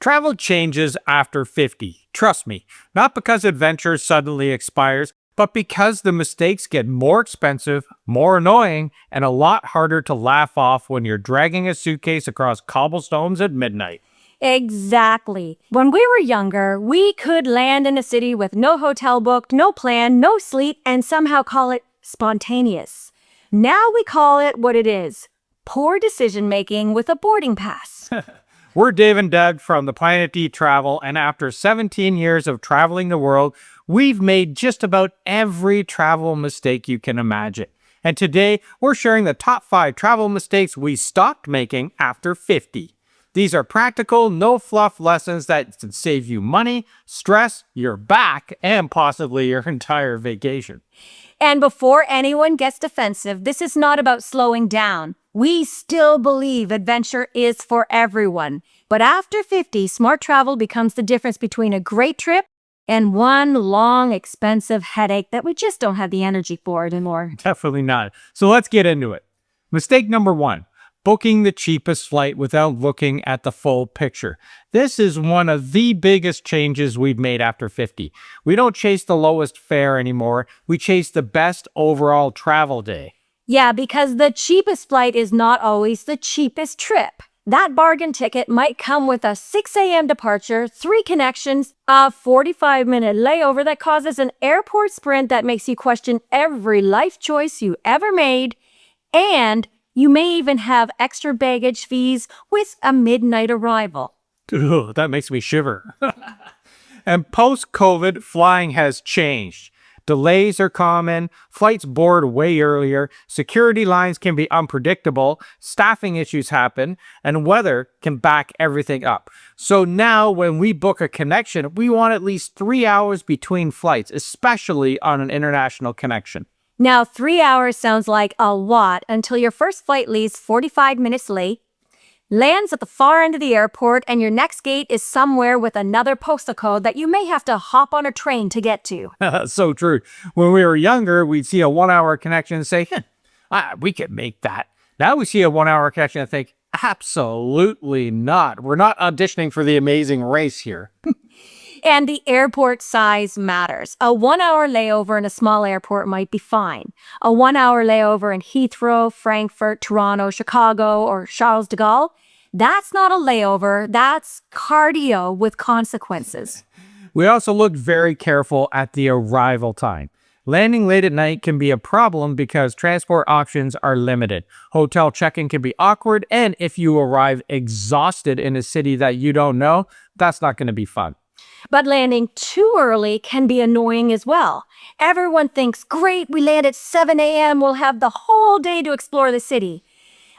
Travel changes after 50. Trust me, not because adventure suddenly expires, but because the mistakes get more expensive, more annoying, and a lot harder to laugh off when you're dragging a suitcase across cobblestones at midnight. Exactly. When we were younger, we could land in a city with no hotel booked, no plan, no sleep, and somehow call it spontaneous. Now we call it what it is: poor decision making with a boarding pass. We're Dave and Deb from the Planet D Travel, and after 17 years of traveling the world, we've made just about every travel mistake you can imagine. And today, we're sharing the top 5 travel mistakes we stopped making after 50. These are practical, no-fluff lessons that can save you money, stress, your back, and possibly your entire vacation. And before anyone gets defensive, this is not about slowing down. We still believe adventure is for everyone. But after 50, smart travel becomes the difference between a great trip and one long, expensive headache that we just don't have the energy for anymore. Definitely not. So let's get into it. Mistake number 1. Booking the cheapest flight without looking at the full picture. This is one of the biggest changes we've made after 50. We don't chase the lowest fare anymore. We chase the best overall travel day. Yeah, because the cheapest flight is not always the cheapest trip. That bargain ticket might come with a 6 a.m. departure, 3 connections, a 45-minute layover that causes an airport sprint that makes you question every life choice you ever made, and you may even have extra baggage fees with a midnight arrival. Ugh, that makes me shiver. And post-COVID, flying has changed. Delays are common, flights board way earlier, security lines can be unpredictable, staffing issues happen, and weather can back everything up. So now when we book a connection, we want at least 3 hours between flights, especially on an international connection. Now, 3 hours sounds like a lot until your first flight leaves 45 minutes late, lands at the far end of the airport, and your next gate is somewhere with another postal code that you may have to hop on a train to get to. So true. When we were younger, we'd see a 1-hour connection and say, we could make that. Now we see a 1-hour connection and think, absolutely not. We're not auditioning for The Amazing Race here. And the airport size matters. A 1-hour layover in a small airport might be fine. A 1-hour layover in Heathrow, Frankfurt, Toronto, Chicago, or Charles de Gaulle, that's not a layover, that's cardio with consequences. We also looked very careful at the arrival time. Landing late at night can be a problem because transport options are limited. Hotel check-in can be awkward, and if you arrive exhausted in a city that you don't know, that's not going to be fun. But landing too early can be annoying as well. Everyone thinks, great, we land at 7 a.m., we'll have the whole day to explore the city.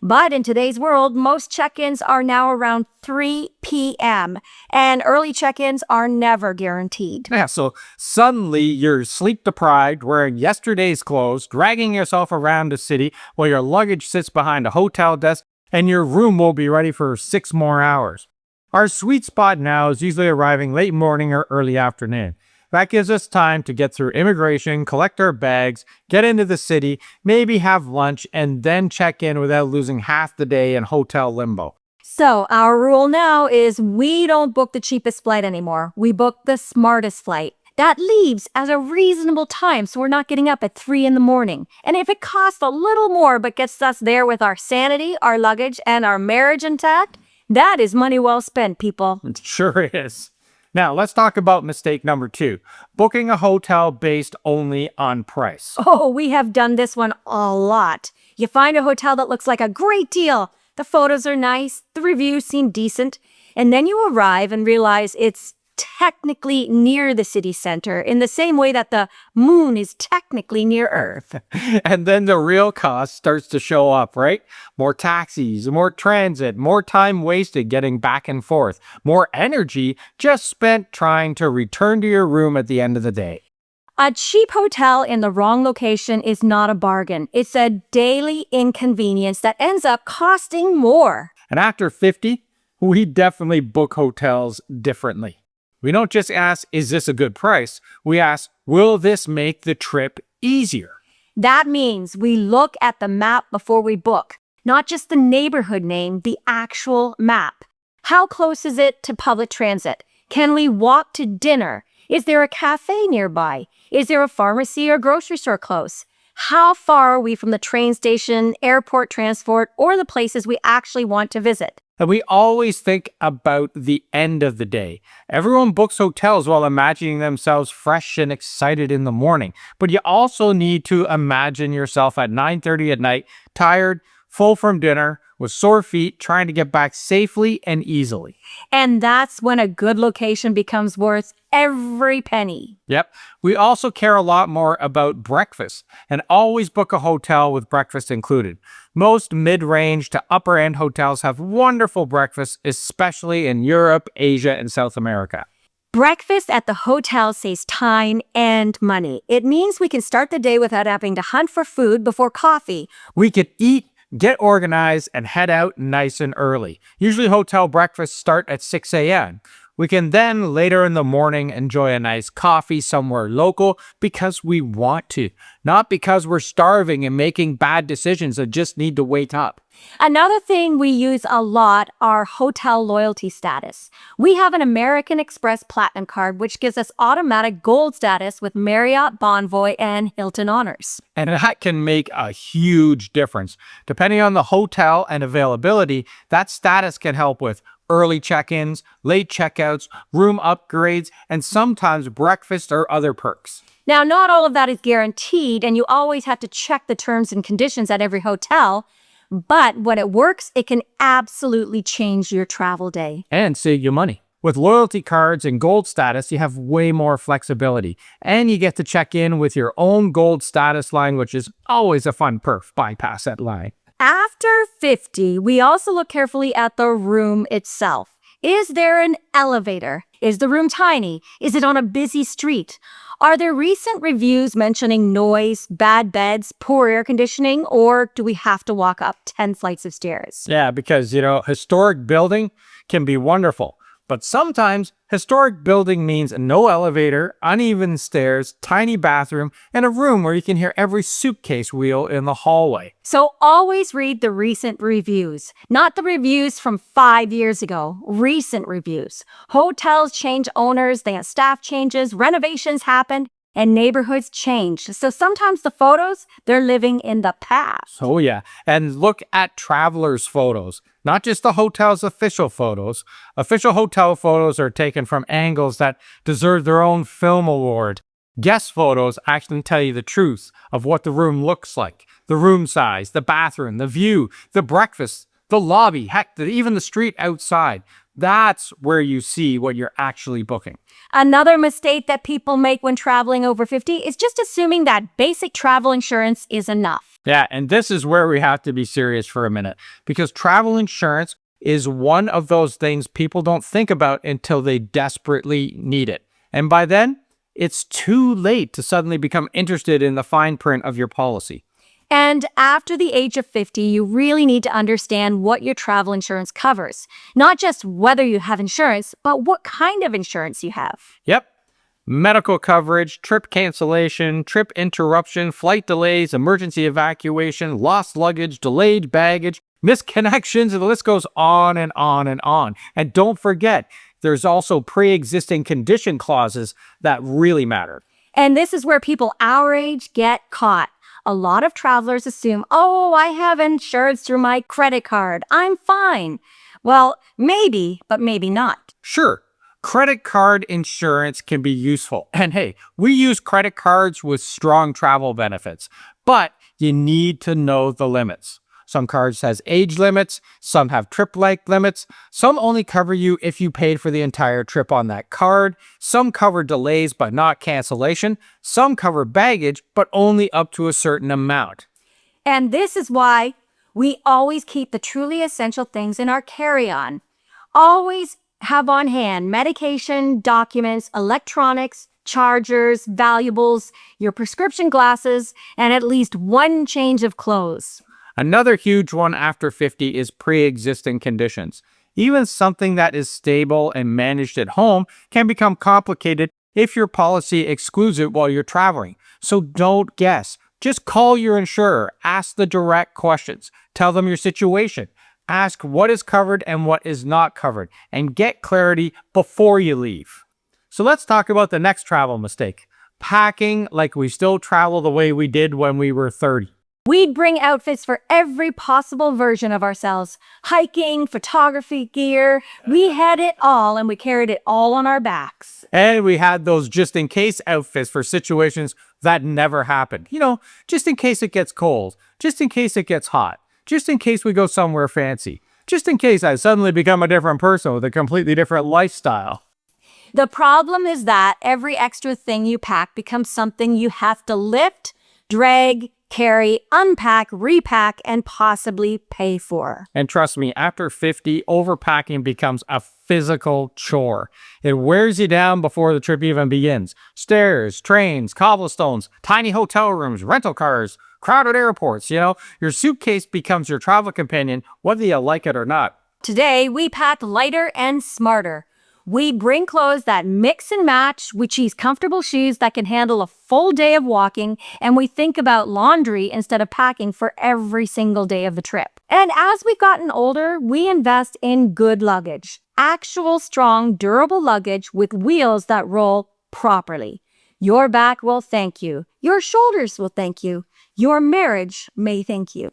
But in today's world, most check-ins are now around 3 p.m., and early check-ins are never guaranteed. Yeah, so suddenly you're sleep-deprived, wearing yesterday's clothes, dragging yourself around the city while your luggage sits behind a hotel desk, and your room will be ready for 6 more hours. Our sweet spot now is usually arriving late morning or early afternoon. That gives us time to get through immigration, collect our bags, get into the city, maybe have lunch, and then check in without losing half the day in hotel limbo. So our rule now is we don't book the cheapest flight anymore. We book the smartest flight. That leaves at a reasonable time, so we're not getting up at 3 in the morning. And if it costs a little more but gets us there with our sanity, our luggage, and our marriage intact, that is money well spent, people. It sure is. Now, let's talk about mistake number 2, booking a hotel based only on price. Oh, we have done this one a lot. You find a hotel that looks like a great deal. The photos are nice, the reviews seem decent, and then you arrive and realize it's technically near the city center in the same way that the moon is technically near Earth. And then the real cost starts to show up, right? More taxis, more transit, more time wasted getting back and forth, more energy just spent trying to return to your room at the end of the day. A cheap hotel in the wrong location is not a bargain. It's a daily inconvenience that ends up costing more. And after 50, we definitely book hotels differently. We don't just ask, is this a good price? We ask, will this make the trip easier? That means we look at the map before we book, not just the neighborhood name, the actual map. How close is it to public transit? Can we walk to dinner? Is there a cafe nearby? Is there a pharmacy or grocery store close? How far are we from the train station, airport transport, or the places we actually want to visit? And we always think about the end of the day. Everyone books hotels while imagining themselves fresh and excited in the morning. But you also need to imagine yourself at 9:30 at night, tired, full from dinner, with sore feet, trying to get back safely and easily. And that's when a good location becomes worth every penny. Yep. We also care a lot more about breakfast and always book a hotel with breakfast included. Most mid-range to upper-end hotels have wonderful breakfasts, especially in Europe, Asia, and South America. Breakfast at the hotel saves time and money. It means we can start the day without having to hunt for food before coffee. We could eat, get organized, and head out nice and early. Usually hotel breakfasts start at 6 a.m. We can then later in the morning enjoy a nice coffee somewhere local because we want to, not because we're starving and making bad decisions that just need to wake up. Another thing we use a lot are hotel loyalty status. We have an American Express Platinum card, which gives us automatic gold status with Marriott, Bonvoy, and Hilton Honors. And that can make a huge difference. Depending on the hotel and availability, that status can help with early check-ins, late checkouts, room upgrades, and sometimes breakfast or other perks. Now, not all of that is guaranteed, and you always have to check the terms and conditions at every hotel. But when it works, it can absolutely change your travel day. And save you money. With loyalty cards and gold status, you have way more flexibility. And you get to check in with your own gold status line, which is always a fun perk. Bypass that line. After 50, we also look carefully at the room itself. Is there an elevator? Is the room tiny? Is it on a busy street? Are there recent reviews mentioning noise, bad beds, poor air conditioning, or do we have to walk up 10 flights of stairs? Yeah, because, historic building can be wonderful. But sometimes historic building means no elevator, uneven stairs, tiny bathroom, and a room where you can hear every suitcase wheel in the hallway. So always read the recent reviews, not the reviews from 5 years ago, recent reviews. Hotels change owners, they have staff changes, renovations happen, and neighborhoods change. So sometimes the photos, they're living in the past. Oh yeah, and look at travelers' photos, not just the hotel's official photos. Official hotel photos are taken from angles that deserve their own film award. Guest photos actually tell you the truth of what the room looks like, the room size, the bathroom, the view, the breakfast, the lobby, heck, even the street outside. That's where you see what you're actually booking. Another mistake that people make when traveling over 50 is just assuming that basic travel insurance is enough. Yeah, and this is where we have to be serious for a minute, because travel insurance is one of those things people don't think about until they desperately need it. And by then, it's too late to suddenly become interested in the fine print of your policy. And after the age of 50, you really need to understand what your travel insurance covers. Not just whether you have insurance, but what kind of insurance you have. Yep. Medical coverage, trip cancellation, trip interruption, flight delays, emergency evacuation, lost luggage, delayed baggage, misconnections, and the list goes on and on and on. And don't forget, there's also pre-existing condition clauses that really matter. And this is where people our age get caught. A lot of travelers assume, oh, I have insurance through my credit card. I'm fine. Well, maybe, but maybe not. Sure, credit card insurance can be useful. And hey, we use credit cards with strong travel benefits, but you need to know the limits. Some cards has age limits, some have trip length limits, some only cover you if you paid for the entire trip on that card, some cover delays but not cancellation, some cover baggage but only up to a certain amount. And this is why we always keep the truly essential things in our carry-on. Always have on hand medication, documents, electronics, chargers, valuables, your prescription glasses, and at least one change of clothes. Another huge one after 50 is pre-existing conditions. Even something that is stable and managed at home can become complicated if your policy excludes it while you're traveling. So don't guess. Just call your insurer, ask the direct questions, tell them your situation. Ask what is covered and what is not covered, and get clarity before you leave. So let's talk about the next travel mistake. Packing like we still travel the way we did when we were 30. We'd bring outfits for every possible version of ourselves. Hiking, photography gear. We had it all and we carried it all on our backs. And we had those just-in-case outfits for situations that never happened. Just in case it gets cold. Just in case it gets hot. Just in case we go somewhere fancy. Just in case I suddenly become a different person with a completely different lifestyle. The problem is that every extra thing you pack becomes something you have to lift, drag, carry, unpack, repack, and possibly pay for. And trust me, after 50, overpacking becomes a physical chore. It wears you down before the trip even begins. Stairs, trains, cobblestones, tiny hotel rooms, rental cars, crowded airports, your suitcase becomes your travel companion, whether you like it or not. Today, we pack lighter and smarter. We bring clothes that mix and match. We choose comfortable shoes that can handle a full day of walking. And we think about laundry instead of packing for every single day of the trip. And as we've gotten older, we invest in good luggage. Actual, strong, durable luggage with wheels that roll properly. Your back will thank you. Your shoulders will thank you. Your marriage may thank you.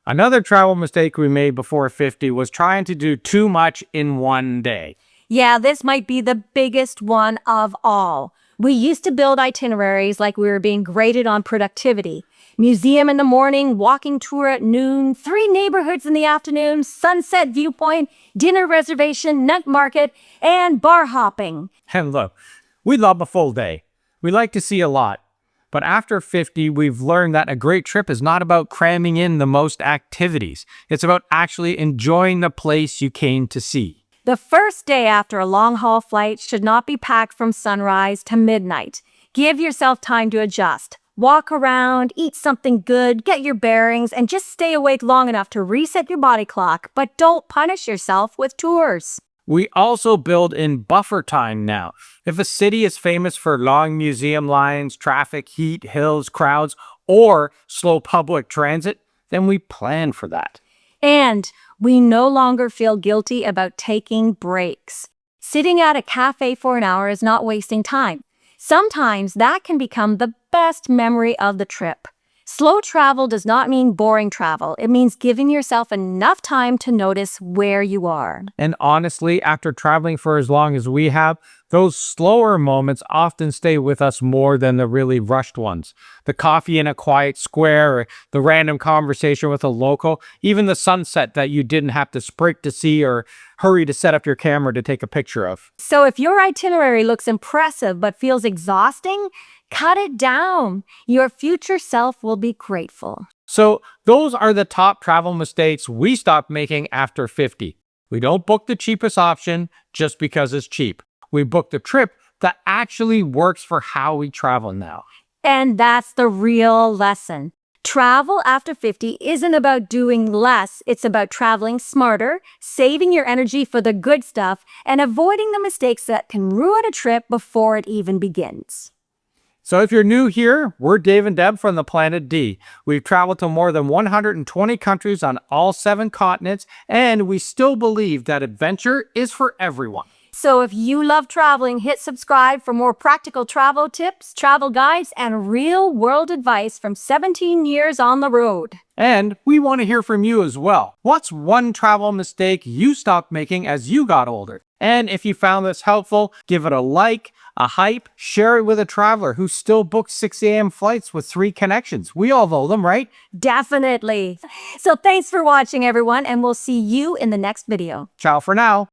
Another travel mistake we made before 50 was trying to do too much in one day. Yeah, this might be the biggest one of all. We used to build itineraries like we were being graded on productivity. Museum in the morning, walking tour at noon, 3 neighborhoods in the afternoon, sunset viewpoint, dinner reservation, nut market, and bar hopping. And look, we love a full day. We like to see a lot. But after 50, we've learned that a great trip is not about cramming in the most activities. It's about actually enjoying the place you came to see. The first day after a long-haul flight should not be packed from sunrise to midnight. Give yourself time to adjust. Walk around, eat something good, get your bearings, and just stay awake long enough to reset your body clock, but don't punish yourself with tours. We also build in buffer time now. If a city is famous for long museum lines, traffic, heat, hills, crowds, or slow public transit, then we plan for that. And we no longer feel guilty about taking breaks. Sitting at a cafe for an hour is not wasting time. Sometimes that can become the best memory of the trip. Slow travel does not mean boring travel. It means giving yourself enough time to notice where you are. And honestly, after traveling for as long as we have, those slower moments often stay with us more than the really rushed ones. The coffee in a quiet square, or the random conversation with a local, even the sunset that you didn't have to sprint to see or hurry to set up your camera to take a picture of. So if your itinerary looks impressive but feels exhausting, cut it down. Your future self will be grateful. So those are the top travel mistakes we stopped making after 50. We don't book the cheapest option just because it's cheap. We book the trip that actually works for how we travel now. And that's the real lesson. Travel after 50 isn't about doing less. It's about traveling smarter, saving your energy for the good stuff, and avoiding the mistakes that can ruin a trip before it even begins. So if you're new here, we're Dave and Deb from the Planet D. We've traveled to more than 120 countries on all 7 continents, and we still believe that adventure is for everyone. So if you love traveling, hit subscribe for more practical travel tips, travel guides, and real-world advice from 17 years on the road. And we want to hear from you as well. What's one travel mistake you stopped making as you got older? And if you found this helpful, give it a like, a hype, share it with a traveler who still books 6 a.m. flights with 3 connections. We all know them, right? Definitely. So thanks for watching, everyone, and we'll see you in the next video. Ciao for now.